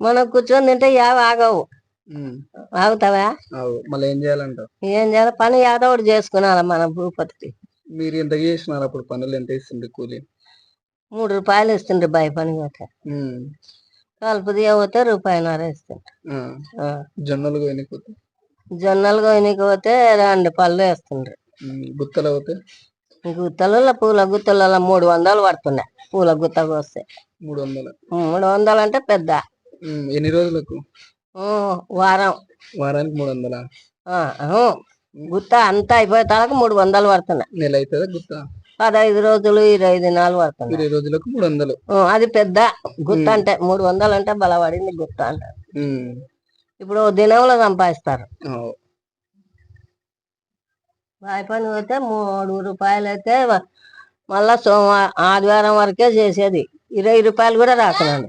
మనం కూర్చొని తింటే యావ ఆగవు. ఆగుతావా? మళ్ళీ ఏం చేయాలంటావు? ఏం చేయాలి, పని ఏదో ఒకటి చేసుకున్నారా మన భూపతికి. మీరు ఎంత చేసినారు అప్పుడు? పనులు ఎంత ఇస్తుంది కూలి? 3 రూపాయలు ఇస్తుండ్రు బాయ్ పని పోతే. కలుపు తీయబోతే రూపాయిన్నర ఇస్తుండ్రు. జొన్నలు కొనిపోతే? జొన్నలు కొనికి పోతే 2 పళ్ళు వేస్తుండ్రు. గుత్తలు పోతే? గుత్తలలో పూల గుత్తలలో 300 పడుతున్నాయి. పూల గుత్తకు వస్తే 300. 300 అంటే పెద్ద. ఎన్ని రోజులకు? వారం. వారానికి 300? గుత్త అంతా అయిపోయేతాలకు 300 పడుతున్నాయి. నెల అవుతుందా గుత్త? 15 రోజులు 20 దినాలు పడుతున్నాయి. 20 రోజులకు 300. అది పెద్ద గుత్త అంటే. 300 అంటే బలపడింది గుత్త అంటే. ఇప్పుడు దినంలో సంపాదిస్తారు. బాయ్ పని పోతే 3 రూపాయలు అయితే మళ్ళా ఆదివారం వరకే చేసేది. 20 రూపాయలు కూడా రాకున్నాను.